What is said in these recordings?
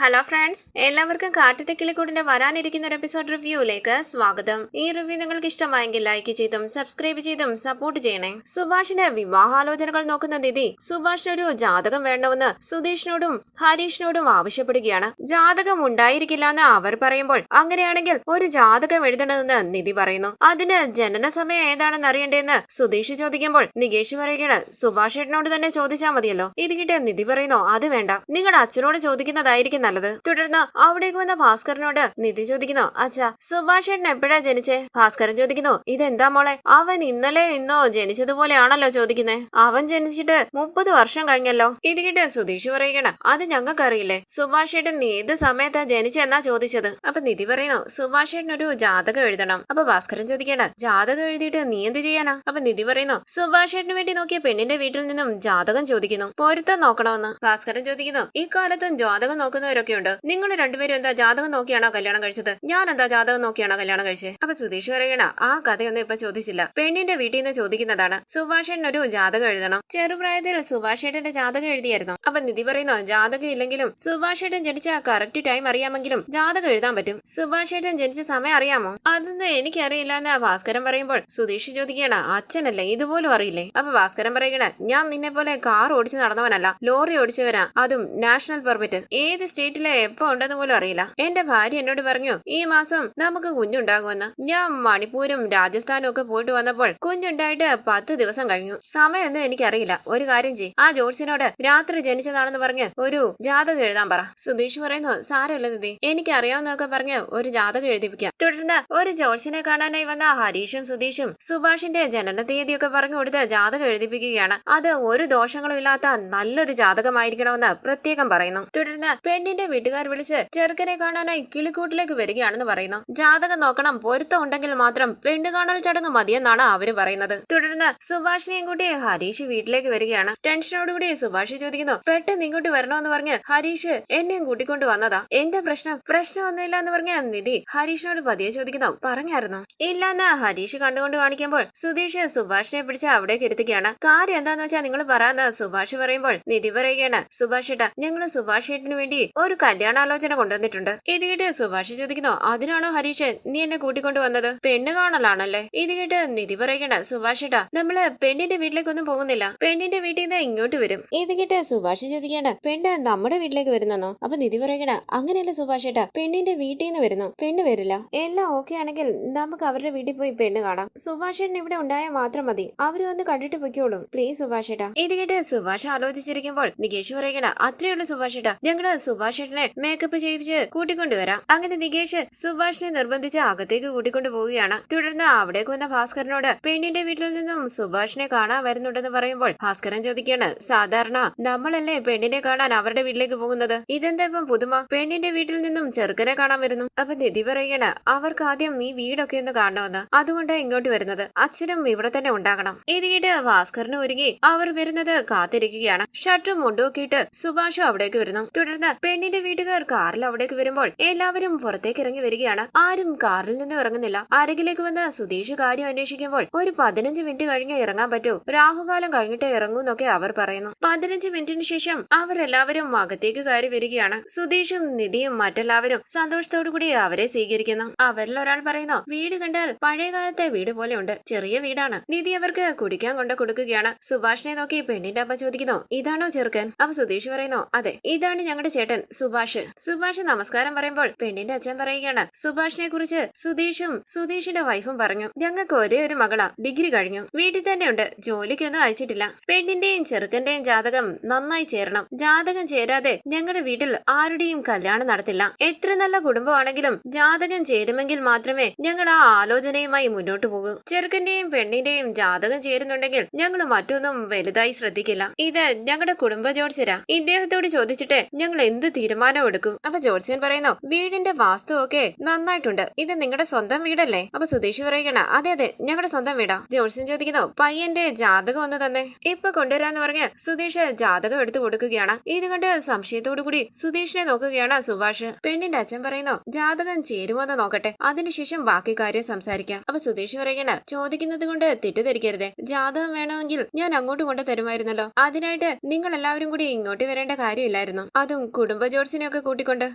Hello friends, എല്ലാവർക്കും കാറ്റത്തെ കിളിക്കൂടിന്റെ വരാനിരിക്കുന്ന ഒരു എപ്പിസോഡ് റിവ്യൂയിലേക്ക് സ്വാഗതം. ഈ റിവ്യൂ നിങ്ങൾക്ക് ഇഷ്ടമായെങ്കിൽ ലൈക്ക് ചെയ്തും സബ്സ്ക്രൈബ് ചെയ്തും സപ്പോർട്ട് ചെയ്യണേ. സുഭാഷിന്റെ വിവാഹാലോചനകൾ നോക്കുന്ന നിധി സുഭാഷിനൊരു ജാതകം വേണമെന്ന് സുധീഷിനോടും ഹരീഷിനോടും ആവശ്യപ്പെടുകയാണ്. ജാതകം ഉണ്ടായിരിക്കില്ല എന്ന് അവർ പറയുമ്പോൾ അങ്ങനെയാണെങ്കിൽ ഒരു ജാതകം എഴുതണമെന്ന് നിധി പറയുന്നു. അതിന് ജനന സമയം ഏതാണെന്ന് അറിയണ്ടേന്ന് സുധീഷ് ചോദിക്കുമ്പോൾ നികേഷ് പറയുകയാണ്, സുഭാഷ് ഏട്ടനോട് തന്നെ ചോദിച്ചാൽ മതിയല്ലോ. ഇത് കിട്ടിയ നിധി പറയുന്നു, അത് വേണ്ട, നിങ്ങളുടെ അച്ഛനോട് ചോദിക്കുന്നതായിരിക്കും നല്ലത്. തുടർന്ന് അവിടേക്ക് വന്ന ഭാസ്കരനോട് നിധി ചോദിക്കുന്നു, അച്ഛാ സുഭാഷ് ഏട്ടൻ എപ്പോഴാ ജനിച്ചേ? ഭാസ്കരൻ ചോദിക്കുന്നു, ഇതെന്താ മോളെ, അവൻ ഇന്നലെ ഇന്നോ ജനിച്ചതുപോലെയാണല്ലോ ചോദിക്കുന്നേ. അവൻ ജനിച്ചിട്ട് 30 വർഷം കഴിഞ്ഞല്ലോ. ഇത് കേട്ട് സുധീഷ് പറയുകയാണ്, അത് ഞങ്ങൾക്കറിയില്ലേ, സുഭാഷ് ഏട്ടൻ ഏത് സമയത്താ ജനിച്ചെന്നാ ചോദിച്ചത്. അപ്പൊ നിധി പറയുന്നു, സുഭാഷ് ഏട്ടൻ ഒരു ജാതകം എഴുതണം. അപ്പൊ ഭാസ്കരൻ ചോദിക്കണം, ജാതകം എഴുതിയിട്ട് നീ എന്ത് ചെയ്യാനാ? അപ്പൊ നിധി പറയുന്നു, സുഭാഷ് ഏട്ടന് വേണ്ടി നോക്കിയ പെണ്ണിന്റെ വീട്ടിൽ നിന്നും ജാതകം ചോദിക്കുന്നു, പൊരുത്തം നോക്കണമെന്ന്. ഭാസ്കരൻ ചോദിക്കുന്നു, ഈ കാലത്തും ജാതകം നോക്കുന്നവരൊക്കെ ഉണ്ട്, നിങ്ങൾ രണ്ടുപേരും എന്താ ജാതകം നോക്കിയാണോ കല്യാണം കഴിച്ചത്? ഞാൻ എന്താ ജാതകം നോക്കിയാണോ കല്യാണം കഴിച്ചത്? അപ്പൊ സുധീഷ് പറയണ, ആ കഥയൊന്നും ഇപ്പൊ ചോദിച്ചില്ല, പെണ്ണിന്റെ വീട്ടിൽ നിന്ന് ചോദിക്കുന്നതാണ്. സുഭാഷേട്ടൻ ഒരു ജാതകം എഴുതണം. ചെറുപ്രായത്തിൽ സുഭാഷേട്ടന്റെ ജാതകം എഴുതിയായിരുന്നു. അപ്പൊ നിധി പറയുന്നു, ജാതകം ഇല്ലെങ്കിലും സുഭാഷേട്ടൻ ജനിച്ച കറക്റ്റ് ടൈം അറിയാമെങ്കിലും ജാതകം എഴുതാൻ പറ്റും. സുഭാഷേട്ടൻ ജനിച്ച സമയം അറിയാമോ? അതൊന്നും എനിക്കറിയില്ല എന്ന് ഭാസ്കരൻ പറയുമ്പോൾ സുധീഷ് ചോദിക്കുകയാണ്, അച്ഛനല്ലേ, ഇതുപോലും അറിയില്ലേ? അപ്പൊ ഭാസ്കരൻ പറയണ, ഞാൻ നിന്നെ പോലെ കാർ ഓടിച്ച് നടന്നവനല്ല, ലോറി ഓടിച്ചവനാ, അതും നാഷണൽ പെർമിറ്റ്. ഏത് സ്റ്റേറ്റിലെ എപ്പോ ഉണ്ടെന്ന് പോലും അറിയില്ല. എന്റെ ഭാര്യ എന്നോട് പറഞ്ഞു, ഈ മാസം നമുക്ക് കുഞ്ഞുണ്ടാകുമെന്ന്. ഞാൻ മണിപ്പൂരും രാജസ്ഥാനും ഒക്കെ പോയിട്ട് വന്നപ്പോൾ കുഞ്ഞുണ്ടായിട്ട് 10 ദിവസം കഴിഞ്ഞു. സമയമൊന്നും എനിക്കറിയില്ല. ഒരു കാര്യം ചെയ്യ്, ആ ജോത്സ്യനോട് രാത്രി ജനിച്ചതാണെന്ന് പറഞ്ഞ് ഒരു ജാതകം എഴുതാൻ പറ. സുധീഷ് പറയുന്നു, സാരമില്ല നിധി, എനിക്ക് അറിയാവുന്നതൊക്കെ പറഞ്ഞ് ഒരു ജാതകം എഴുതിപ്പിക്കാം. തുടർന്ന് ഒരു ജോത്സ്യനെ കാണാനായി വന്ന ഹരീഷും സുധീഷും സുഭാഷിന്റെ ജനന തീയതിയൊക്കെ പറഞ്ഞു കൊടുത്ത് ജാതകം എഴുതിപ്പിക്കുകയാണ്. അത് ഒരു ദോഷങ്ങളും ഇല്ലാത്ത നല്ലൊരു ജാതകമായിരിക്കണമെന്ന് പ്രത്യേകം പറയുന്നു. തുടർന്ന് പെണ്ണിന്റെ വീട്ടുകാർ വിളിച്ച് ചെറുക്കനെ കാണാനായി കിളിക്കൂട്ടിലേക്ക് വരികയാണെന്ന് പറയുന്നു. ജാതകം നോക്കണം, പൊരുത്തം ഉണ്ടെങ്കിൽ മാത്രം പെണ്ണ് കാണൽ ചടങ്ങ് മതിയെന്നാണ് അവര് പറയുന്നത്. തുടർന്ന് സുഭാഷിനെയും കൂട്ടി ഹരീഷ് വീട്ടിലേക്ക് വരികയാണ്. ടെൻഷനോടുകൂടി സുഭാഷ് ചോദിക്കുന്നു, പെട്ടെന്ന് ഇങ്ങോട്ട് വരണമെന്ന് പറഞ്ഞ് ഹരീഷ് എന്നെയും കൂട്ടിക്കൊണ്ട് വന്നതാ, എന്താ പ്രശ്നമൊന്നുമില്ല എന്ന് പറഞ്ഞ നിധി ഹരീഷിനോട് പതിയെ ചോദിക്കുന്നു, പറഞ്ഞായിരുന്നു? ഇല്ലെന്ന് ഹരീഷ് കണ്ടുകൊണ്ട് കാണിക്കുമ്പോൾ സുധീഷ് സുഭാഷിനെ പിടിച്ച് അവിടേക്ക് ഇരുത്തുകയാണ്. കാര്യം എന്താന്ന് വെച്ചാൽ നിങ്ങൾ പറയാന്ന് സുഭാഷ് പറയുമ്പോൾ നിധി പറയുകയാണ്, സുഭാഷ് ഏട്ടാ, ഞങ്ങള് സുഭാഷ് ഏട്ടന് വേണ്ടി ഒരു കല്യാണാലോചന കൊണ്ടുവന്നിട്ടുണ്ട്. ഇത് കേട്ട് സുഭാഷ് ചോദിക്കുന്നു, അതിനാണോ ഹരീഷ് നീ എന്നെ കൂട്ടിക്കൊണ്ട് വന്നത്? പെണ്ണ് കാണലാണല്ലേ? ഇത് കേട്ട് നിധി പറയണ്ട, സുഭാഷ് ഏട്ടാ, നമ്മള് പെണ്ണിന്റെ വീട്ടിലേക്കൊന്നും പോകുന്നില്ല, പെണ്ണിന്റെ വീട്ടിൽ നിന്ന് ഇങ്ങോട്ട് വരും. ഇത് കേട്ട് സുഭാഷ് ചോദിക്കണ്ട, പെണ്ണ് നമ്മുടെ വീട്ടിലേക്ക് വരുന്നോ? അപ്പൊ നിധി പറയണ, അങ്ങനെയല്ല സുഭാഷ് ഏട്ടാ, പെണ്ണിന്റെ വീട്ടിൽ നിന്ന് വരുന്നു, പെണ്ണ് വരില്ല. എല്ലാം ഓക്കെ ആണെങ്കിൽ നമുക്ക് അവരുടെ വീട്ടിൽ പോയി പെണ്ണ് കാണാം. സുഭാഷ് ഏട്ടൻ ഇവിടെ ഉണ്ടായാൽ മാത്രം മതി, അവര് വന്ന് കണ്ടിട്ട് പൊയ്ക്കോളും, പ്ലീസ് സുഭാഷ് ഏട്ടാ. ഇത് കേട്ട് സുഭാഷ് ആലോചിച്ചിരിക്കുമ്പോൾ നികേഷ് പറയണ, അത്രയുള്ളൂ സുഭാഷ് ഏട്ടാ, ഞങ്ങള് സുഭാഷ് ഏട്ടനെ മേക്കപ്പ് ചെയ്യിപ്പിച്ച് കൂട്ടിക്കൊണ്ടുവരാം. അങ്ങനെ നികേഷ് സുഭാഷിനെ നിർബന്ധിച്ച് അകത്തേക്ക് കൂട്ടിക്കൊണ്ടു പോവുകയാണ്. തുടർന്ന് അവിടേക്ക് വന്ന ഭാസ്കരനോട് പെണ്ണിന്റെ വീട്ടിൽ നിന്നും സുഭാഷിനെ കാണാൻ വരുന്നുണ്ടെന്ന് പറയുമ്പോൾ ഭാസ്കരൻ ചോദിക്കാണ്, സാധാരണ നമ്മളല്ലേ പെണ്ണിനെ കാണാൻ അവരുടെ വീട്ടിലേക്ക് പോകുന്നത്, ഇതെന്താ ഇപ്പം പുതുമ, പെണ്ണിന്റെ വീട്ടിൽ നിന്നും ചെറുക്കനെ കാണാൻ വരുന്നു? അപ്പൊ നിധി പറയണ, അവർക്ക് ആദ്യം ഈ വീടൊക്കെ ഒന്ന് കാണണമെന്ന്, അതുകൊണ്ടാണ് ഇങ്ങോട്ട് വരുന്നത്, അച്ഛനും ഇവിടെ തന്നെ ഉണ്ടാകണം. ഇത് കേട്ട് ഭാസ്കരന് ഒരുങ്ങി അവർ വരുന്നത് കാത്തിരിക്കുകയാണ്. ഷർട്ടും മുണ്ടുമൊക്കെയിട്ട് സുഭാഷും അവിടേക്ക് വരുന്നു. തുടർന്ന് പെണ്ണിന്റെ വീട്ടുകാർ കാറിൽ അവിടേക്ക് വരുമ്പോൾ എല്ലാവരും പുറത്തേക്ക് ഇറങ്ങി വരികയാണ്. ആരും കാറിൽ നിന്ന് ഇറങ്ങുന്നില്ല. അരകിലേക്ക് വന്ന് സുധീഷ് കാര്യം അന്വേഷിക്കുമ്പോൾ ഒരു 15 മിനിറ്റ് കഴിഞ്ഞേ ഇറങ്ങാൻ പറ്റൂ, രാഹുകാലം കഴിഞ്ഞിട്ടേ ഇറങ്ങൂ എന്നൊക്കെ അവർ പറയുന്നു. 15 മിനിറ്റിന് ശേഷം അവരെല്ലാവരും അകത്തേക്ക് കയറി വരികയാണ്. സുധീഷും നിധിയും മറ്റെല്ലാവരും സന്തോഷത്തോടു കൂടി അവരെ സ്വീകരിക്കുന്നു. അവരിൽ ഒരാൾ പറയുന്നു, വീട് കണ്ടാൽ പഴയ കാലത്തെ വീട് പോലെ ഉണ്ട്, ചെറിയ വീടാണ്. നിധി അവർക്ക് കുടിക്കാൻ കൊണ്ട് കൊടുക്കുകയാണ്. സുഭാഷിനെ നോക്കി പെണ്ണിന്റെ അമ്മ ചോദിക്കുന്നു, ഇതാണോ ചെറുക്കൻ? അപ്പൊ സുധീഷ് പറയുന്നു, അതെ, ഇതാണ് ഞങ്ങളുടെ ചേട്ടൻ സുഭാഷ്. സുഭാഷ് നമസ്കാരം പറയുമ്പോൾ പെണ്ണിന്റെ അച്ഛൻ പറയുകയാണ്, സുഭാഷിനെ കുറിച്ച് സുധീഷും സുധീഷിന്റെ വൈഫും പറഞ്ഞു, ഞങ്ങൾക്ക് ഒരേ ഒരു മകളാ, ഡിഗ്രി കഴിഞ്ഞു, വീട്ടിൽ തന്നെ ഉണ്ട്, ജോലിക്കൊന്നും അയച്ചിട്ടില്ല. പെണ്ണിന്റെയും ചെറുക്കന്റെയും ജാതകം നന്നായി ചേരണം, ജാതകം ചേരാതെ ഞങ്ങളുടെ വീട്ടിൽ ആരുടെയും കല്യാണം നടത്തില്ല. എത്ര നല്ല കുടുംബമാണെങ്കിലും ജാതകം ചേരുമെങ്കിൽ മാത്രമേ ഞങ്ങൾ ആ ആലോചനയുമായി മുന്നോട്ട് പോകൂ. ചെറുക്കന്റെയും പെണ്ണിന്റെയും ജാതകം ചേരുന്നുണ്ടെങ്കിൽ ഞങ്ങൾ മറ്റൊന്നും വലുതായി ശ്രദ്ധിക്കില്ല. ഇത് ഞങ്ങളുടെ കുടുംബ ജോത്സ്യരാ, ഇദ്ദേഹത്തോട് ചോദിച്ചിട്ട് ഞങ്ങൾ എന്ത് തീരുമാനം എടുക്കും? അപ്പൊ ജോത്സ്യൻ പറയുന്നു, വീടിന്റെ വാസ്തു ഒക്കെ നന്നായിട്ടുണ്ട്, ഇത് നിങ്ങളുടെ സ്വന്തം വീടല്ലേ? അപ്പൊ സുധീഷ് പറയുകയാണ്, അതെ അതെ, ഞങ്ങളുടെ സ്വന്തം വീടാ. ജോത്സ്യൻ ചോദിക്കുന്നു, പയ്യന്റെ ജാതകം ഒന്ന് തന്നെ. ഇപ്പൊ കൊണ്ടുവരാന്ന് പറഞ്ഞ് സുധീഷ് ജാതകം എടുത്തു കൊടുക്കുകയാണ്. ഇത് കണ്ട് സംശയത്തോടു കൂടി സുധീഷിനെ നോക്കുകയാണ് സുഭാഷ്. പെണ്ണിന്റെ അച്ഛൻ പറയുന്നു, ജാതകം ചേരുമോന്ന് നോക്കട്ടെ, അതിനുശേഷം ബാക്കി കാര്യം സംസാരിക്കാം. അപ്പൊ സുധീഷ് പറയുകയാണ്, ചോദിക്കുന്നത് കൊണ്ട് തെറ്റിദ്ധരിക്കരുതേ, ജാതകം വേണമെങ്കിൽ ഞാൻ അങ്ങോട്ട് കൊണ്ട് തരുമായിരുന്നല്ലോ, അതിനായിട്ട് നിങ്ങൾ എല്ലാവരും കൂടി ഇങ്ങോട്ട് വരേണ്ട കാര്യമില്ലായിരുന്നു, അതും കുടുംബ ജോർസിനെയൊക്കെ കൂട്ടിക്കൊണ്ട്.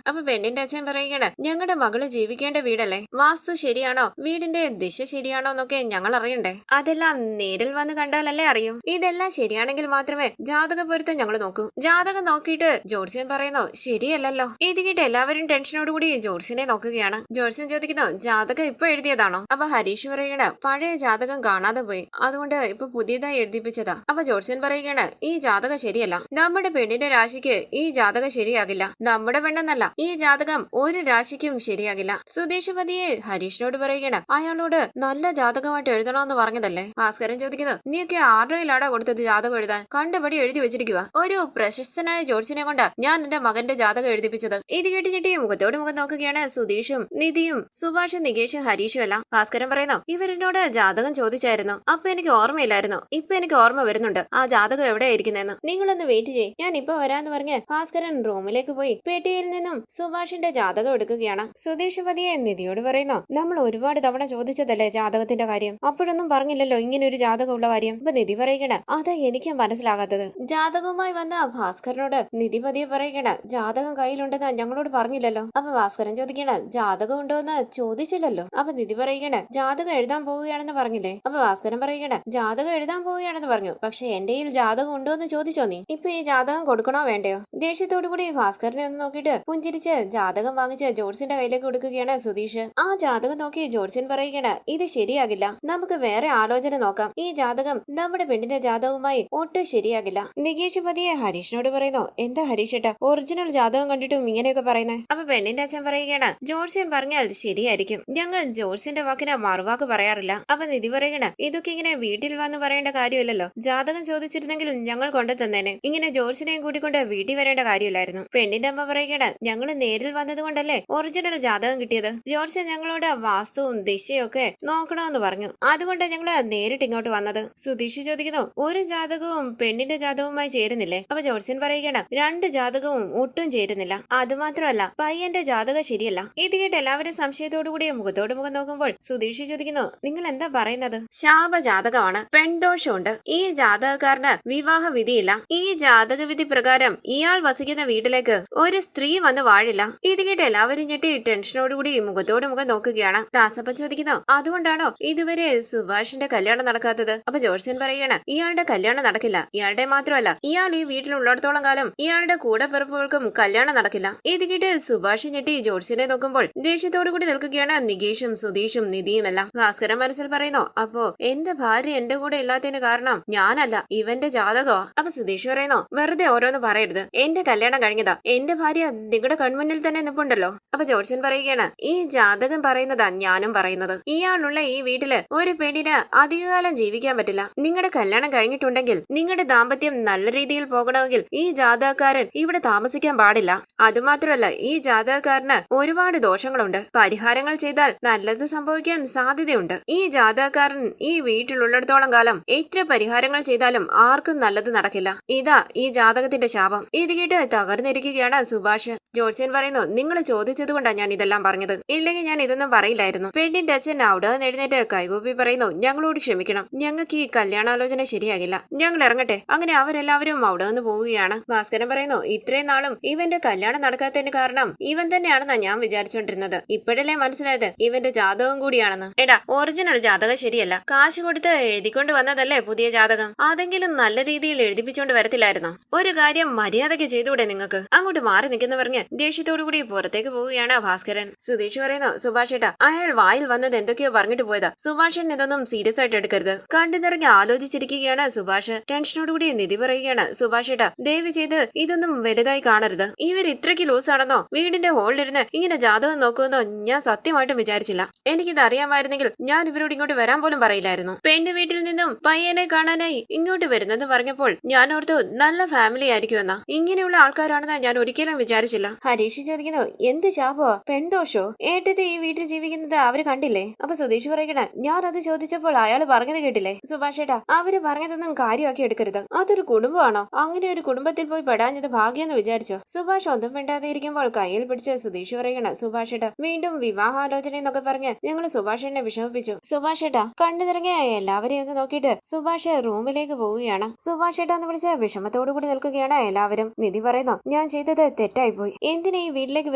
അപ്പൊ പെണ്ണിന്റെ അച്ഛൻ പറയുകയാണ്, ഞങ്ങളുടെ മകള് ജീവിക്കേണ്ട വീടല്ലേ, വാസ്തു ശരിയാണോ, വീടിന്റെ ദിശ ശരിയാണോ എന്നൊക്കെ ഞങ്ങൾ അറിയണ്ടേ, അതെല്ലാം നേരിൽ വന്ന് കണ്ടാലല്ലേ അറിയും. ഇതെല്ലാം ശരിയാണെങ്കിൽ മാത്രമേ ജാതക പൊരുത്തം ഞങ്ങൾ നോക്കൂ. ജാതകം നോക്കിയിട്ട് ജോർസിയൻ പറയുന്നു, ശരിയല്ലല്ലോ. ഇത് കേട്ട് എല്ലാവരും ടെൻഷനോടുകൂടി ജോർസിനെ നോക്കുകയാണ്. ജോർസിയൻ ചോദിക്കുന്നു, ജാതകം ഇപ്പൊ എഴുതിയതാണോ? അപ്പൊ ഹരീഷ് പറയുകയാണ്, പഴയ ജാതകം കാണാതെ പോയി, അതുകൊണ്ട് ഇപ്പൊ പുതിയതായി എഴുതിപ്പിച്ചതാ. അപ്പൊ ജോർസിയൻ പറയുകയാണ്, ഈ ജാതകം ശരിയല്ല, നമ്മുടെ പെണ്ണിന്റെ രാശിക്ക് ഈ ജാതകം ശരിയാകില്ല, നമ്മുടെ പെണ്ണെന്നല്ല ഈ ജാതകം ഒരു രാശിക്കും ശരിയാകില്ല. സുധീഷ് പതിയെ ഹരീഷിനോട് പറയുകയാണ്, അയാളോട് നല്ല ജാതകമായിട്ട് എഴുതണമെന്ന് പറഞ്ഞതല്ലേ. ഭാസ്കരൻ ചോദിക്കുന്നു, നീയൊക്കെ ആരുടെ കയ്യിലാടാ കൊടുത്തത് ജാതകം എഴുതാൻ? കണ്ടപടി എഴുതി വെച്ചിരിക്കുക. ഒരു പ്രശസ്തനായ ജോർസിനെ കൊണ്ട് ഞാൻ എന്റെ മകന്റെ ജാതകം എഴുതിപ്പിച്ചത്. ഇത് കേട്ട് ചിട്ടി മുഖത്തോട് മുഖം നോക്കുകയാണ് സുധീഷും നിധിയും സുഭാഷും നികേഷും ഹരീഷും എല്ലാം. ഭാസ്കരൻ പറയുന്നു, ഇവരെന്നോട് ജാതകം ചോദിച്ചായിരുന്നു, അപ്പൊ എനിക്ക് ഓർമ്മയില്ലായിരുന്നു, ഇപ്പൊ എനിക്ക് ഓർമ്മ വരുന്നുണ്ട് ആ ജാതകം എവിടെയായിരിക്കുന്നെന്ന്. നിങ്ങളൊന്ന് വെയിറ്റ് ചെയ്യ്, ഞാൻ ഇപ്പൊ വരാന്ന് പറഞ്ഞ് ഭാസ്കരൻ റൂമിലേക്ക് പോയി പെട്ടിയിൽ നിന്നും സുഭാഷിന്റെ ജാതകം എടുക്കുകയാണ്. സുധീഷ് പതിയെ നിധിയോട് പറയുന്നു, നമ്മൾ ഒരുപാട് തവണ ചോദിച്ചതല്ലേ ജാതകത്തിന്റെ കാര്യം, അപ്പോഴൊന്നും പറഞ്ഞില്ലല്ലോ ഇങ്ങനെ ഒരു ജാതകം ഉള്ള കാര്യം. ഇപ്പൊ നിധി പറയുകയാണ്, അതാ എനിക്ക് മനസ്സിലാകാത്തത്. ജാതകവുമായി വന്ന ഭാസ്കരനോട് നിധി പതിയെ പറയുകയാണ്, ജാതകം കയ്യിലുണ്ടെന്ന് ഞങ്ങളോട് പറഞ്ഞില്ലല്ലോ. അപ്പൊ ഭാസ്കരൻ ചോദിക്കണം, ജാതകം ഉണ്ടോ എന്ന് ചോദിച്ചില്ലല്ലോ. അപ്പൊ നിധി പറയുകയാണ്, ജാതകം എഴുതാൻ പോവുകയാണെന്ന് പറഞ്ഞില്ലേ. അപ്പൊ ഭാസ്കരൻ പറയുകയാണ്, ജാതകം എഴുതാൻ പോവുകയാണെന്ന് പറഞ്ഞു, പക്ഷെ എന്റെ കയ്യിൽ ജാതകം ഉണ്ടോ എന്ന് ചോദിച്ചോ നീ? ഇപ്പൊ ഈ ജാതകം കൊടുക്കണോ വേണ്ടയോ? ദേഷ്യത്തോടു കൂടി ഭാസ്കരനെ ഒന്ന് നോക്കിയിട്ട് പുഞ്ചിരിച്ച് ജാതകം വാങ്ങിച്ച് ജോർസിന്റെ കയ്യിലേക്ക് കൊടുക്കുകയാണ് സുധീഷ്. ആ ജാതകം നോക്കി ജോർസിൻ പറയുകയാണ്, ഇത് ശരിയാകില്ല, നമുക്ക് വേറെ ആലോചന നോക്കാം. ഈ ജാതകം നമ്മുടെ പെണ്ണിന്റെ ജാതകവുമായി ഒട്ടും ശരിയാകില്ല. നികേഷ് പതിയെ ഹരീഷിനോട് പറയുന്നു, എന്താ ഹരീഷേട്ടാ ഒറിജിനൽ ജാതകം കണ്ടിട്ടും ഇങ്ങനെയൊക്കെ പറയുന്നത്? അപ്പൊ പെണ്ണിന്റെ അച്ഛൻ പറയുകയാണ്, ജോർസിൻ പറഞ്ഞാൽ ശരിയായിരിക്കും, ഞങ്ങൾ ജോർസിന്റെ വാക്കിന് മറുവാക്ക് പറയാറില്ല. അപ്പൊ നിധി പറയണ, ഇതൊക്കെ ഇങ്ങനെ വീട്ടിൽ വന്ന് പറയേണ്ട കാര്യമില്ലല്ലോ, ജാതകം ചോദിച്ചിരുന്നെങ്കിലും ഞങ്ങൾ കൊണ്ടു തന്നേനെ, ഇങ്ങനെ ജോർസിനെയും കൂട്ടിക്കൊണ്ട് വീട്ടിൽ വരേണ്ട കാര്യമില്ലായിരുന്നു. പെണ്ണിന്റെ അമ്മ പറയുകയാണ്, ഞങ്ങൾ നേരിൽ വന്നത് കൊണ്ടല്ലേ ഒറിജിനൽ ജാതകം കിട്ടിയത്, ജോർസിൻ ഞങ്ങളോട് വാസ്തുവും ദിശയും ഒക്കെ നോക്കണമെന്ന് പറഞ്ഞു, അതുകൊണ്ട് ഞങ്ങള് നേരിട്ട് ഇങ്ങോട്ട് വന്നത്. സുധീഷ് ചോദിക്കുന്നു, ഒരു ജാതകവും പെണ്ണിന്റെ ജാതകവുമായി ചേരുന്നില്ലേ? അപ്പൊ ജോർസിൻ പറയുകയാണ്, രണ്ട് ജാതകവും ഒട്ടും ചേരുന്നില്ല, അതുമാത്രമല്ല പയ്യന്റെ ജാതകം ശരിയല്ല. ഇത് കേട്ട് എല്ലാവരും സംശയത്തോടുകൂടി മുഖത്തോട് മുഖം നോക്കുമ്പോൾ സുധീഷ് ചോദിക്കുന്നു, നിങ്ങൾ എന്താ പറയുന്നത്? ശാപ ജാതകമാണ്, പെൺദോഷമുണ്ട്, ഈ ജാതകക്കാരന് വിവാഹ വിധിയില്ല, ഈ ജാതക വിധി പ്രകാരം ഇയാൾ വസിക്കുന്ന വീട്ടിലേക്ക് ഒരു സ്ത്രീ വന്ന് വാഴില്ല. ഇത് കേട്ട് എല്ലാവരും ഞെട്ടി ടെൻഷനോടുകൂടി മുഖത്തോട് മുഖം നോക്കുകയാണ്. ദാസപ്പൻ ചോദിക്കുന്നു, അതുകൊണ്ടാണോ ഇതുവരെ സുഭാഷിന്റെ കല്യാണം നടക്കാത്തത്? അപ്പൊ ജോർസിൻ പറയുകയാണ്, ഇയാളുടെ കല്യാണം നടക്കില്ല, ഇയാളുടെ മാത്രമല്ല ഇയാൾ ഈ വീട്ടിലുള്ളിടത്തോളം കാലം ഇയാളുടെ കൂടെ പിറപ്പുകൾക്കും കല്യാണം നടക്കില്ല. ഇത് കേട്ട് സുഭാഷ് ഞെട്ടി ജോർസിനെ നോക്കുമ്പോൾ ദേഷ്യത്തോടു കൂടി നിൽക്കുകയാണ് നികേഷും സുധീഷും നിധിയും എല്ലാം. ഭാസ്കരൻ മനസ്സിൽ പറയുന്നു, അപ്പോ എന്റെ ഭാര്യ എന്റെ കൂടെ ഇല്ലാത്തതിന് കാരണം ഞാനല്ല, ഇവന്റെ ജാതകോ? അപ്പൊ സുധീഷ് പറയുന്നു, വെറുതെ ഓരോന്ന് പറയരുത്, എന്റെ കല്യാണം കഴിഞ്ഞതാ, എന്റെ ഭാര്യ നിങ്ങളുടെ കൺമുന്നിൽ തന്നെ നിൽപ്പുണ്ടല്ലോ. അപ്പൊ ജോർസൻ പറയുകയാണ്, ഈ ജാതകം പറയുന്നതാ ഞാനും പറയുന്നത്, ഇയാളുള്ള ഈ വീട്ടില് ഒരു പെണ്ണിന് അധികകാലം ജീവിക്കാൻ പറ്റില്ല. നിങ്ങളുടെ കല്യാണം കഴിഞ്ഞിട്ടുണ്ടെങ്കിൽ നിങ്ങളുടെ ദാമ്പത്യം നല്ല രീതിയിൽ പോകണമെങ്കിൽ ഈ ജാതകക്കാരൻ ഇവിടെ താമസിക്കാൻ പാടില്ല. അതുമാത്രമല്ല ഈ ജാതകക്കാരന് ഒരുപാട് ദോഷങ്ങളുണ്ട്, പരിഹാരങ്ങൾ ചെയ്താൽ നല്ലത് സംഭവിക്കാൻ സാധ്യതയുണ്ട്. ഈ ജാതകക്കാരൻ ഈ വീട്ടിലുള്ളിടത്തോളം കാലം എത്ര പരിഹാരങ്ങൾ ചെയ്താലും ആർക്കും നല്ലത് നടക്കില്ല. ഇതാ ഈ ജാതകത്തിന്റെ ശാപം. ഇത് കേട്ട് തകർന്നിരിക്കുകയാണ് സുഭാഷ്. ജോർസിയൻ പറയുന്നു, നിങ്ങൾ ചോദിച്ചത് കൊണ്ടാണ് ഞാൻ ഇതെല്ലാം പറഞ്ഞത്, ഇല്ലെങ്കിൽ ഞാൻ ഇതൊന്നും പറയില്ലായിരുന്നു. പെണ്ണിന്റെ അച്ഛൻ അവിടെ നിന്ന് എഴുന്നേറ്റ് കൈകൂപ്പി പറയുന്നു, ഞങ്ങളോട് ക്ഷമിക്കണം, ഞങ്ങൾക്ക് ഈ കല്യാണാലോചന ശരിയാകില്ല, ഞങ്ങൾ ഇറങ്ങട്ടെ. അങ്ങനെ അവരെല്ലാവരും അവിടെ നിന്ന് പോവുകയാണ്. ഭാസ്കരൻ പറയുന്നു, ഇത്രയും നാളും ഇവന്റെ കല്യാണം നടക്കാത്തതിന് കാരണം ഇവൻ തന്നെയാണെന്നാ ഞാൻ വിചാരിച്ചോണ്ടിരുന്നത്, ഇപ്പോഴല്ലേ മനസ്സിലായത് ഇവന്റെ ജാതകം കൂടിയാണെന്ന്. എടാ ഒറിജിനൽ ജാതകം ശരിയല്ല, കാശ് കൊടുത്ത് എഴുതിക്കൊണ്ട് വന്നതല്ലേ പുതിയ ജാതകം, അതെങ്കിലും നല്ല രീതിയിൽ എഴുതിപ്പിച്ചോണ്ട് വരത്തില്ലായിരുന്നോ? ഒരു കാര്യം മര്യാദയ്ക്ക് ചെയ്തുകൂടെ നിങ്ങൾക്ക്? അങ്ങോട്ട് മാറി നിൽക്കുന്ന പറഞ്ഞ് ദേഷ്യത്തോടുകൂടി പുറത്തേക്ക് പോവുകയാണ് ഭാസ്കരൻ. സുധീഷ് പറയുന്നു, സുഭാഷേട്ടാ അയാൾ വായിൽ വന്നത് എന്തൊക്കെയോ പറഞ്ഞിട്ട് പോയതാ, സുഭാഷൻ ഇതൊന്നും സീരിയസ് ആയിട്ട് എടുക്കരുത്. കണ്ടു നിറഞ്ഞ് ആലോചിച്ചിരിക്കുകയാണ് സുഭാഷ്. ടെൻഷനോടുകൂടി നിധി പറയുകയാണ്, സുഭാഷേട്ടാ ദയവ് ചെയ്ത് ഇതൊന്നും വലുതായി കാണരുത്, ഇവർ ഇത്രയ്ക്ക് ലൂസാണെന്നോ വീടിന്റെ ഹോളിലിരുന്ന് ഇങ്ങനെ ജാതകം നോക്കുമെന്നോ ഞാൻ സത്യമായിട്ടും വിചാരിച്ചില്ല. എനിക്കിത് അറിയാമായിരുന്നെങ്കിൽ ഞാൻ ഇവരോട് ഇങ്ങോട്ട് വരാൻ പോലും പറയില്ലായിരുന്നു. പെണ്ണ് വീട്ടിൽ നിന്നും പയ്യനെ കാണാനായി ഇങ്ങോട്ട് വരുന്നെന്ന് പറഞ്ഞപ്പോൾ ഞാൻ ഓർത്തു നല്ല ഫാമിലി ആയിരിക്കുമെന്നാ, ഇങ്ങനെയുള്ള ആൾക്കാരാണെന്ന് ഞാൻ ഒരിക്കലും വിചാരിച്ചില്ല. ഹരീഷ് ചോദിക്കുന്നു, എന്ത് ശാപോ പെൺദോഷോ ഏട്ടത്തി ഈ വീട്ടിൽ ജീവിക്കുന്നത് അവര് കണ്ടില്ലേ? അപ്പൊ സുധീഷ് പറയണ ഞാൻ അത് ചോദിച്ചപ്പോൾ അയാള് പറഞ്ഞത് കേട്ടില്ലേ? സുഭാഷ് ഏട്ടാ അവര് പറഞ്ഞതൊന്നും കാര്യമാക്കി എടുക്കരുത്. അതൊരു കുടുംബമാണോ? അങ്ങനെ ഒരു കുടുംബത്തിൽ പോയി പെടാഞ്ഞത് ഭാഗ്യെന്ന് വിചാരിച്ചോ? സുഭാഷ് ഒന്നും മിണ്ടാതെ ഇരിക്കുമ്പോൾ കയ്യിൽ പിടിച്ച് സുധീഷ് പറയണ സുഭാഷ് ഏട്ടാ വീണ്ടും വിവാഹാലോചന എന്നൊക്കെ പറഞ്ഞ് ഞങ്ങള് സുഭാഷിനെ വിഷമിപ്പിച്ചു. സുഭാഷ് ഏട്ടാ കണ്ണു നിറങ്ങിയ എല്ലാവരെയും ഒന്ന് നോക്കിയിട്ട് സുഭാഷ് റൂമിലേക്ക് പോവുകയാണ്. സുഭാഷ് ഏട്ടാ എന്ന് വിളിച്ച് വിഷമത്തോടു കൂടി നിൽക്കുകയാണ് എല്ലാവരും. നിധി പറയുന്നു ഞാൻ ചെയ്തത് തെറ്റായി പോയി. എന്തിനാ ഈ വീട്ടിലേക്ക്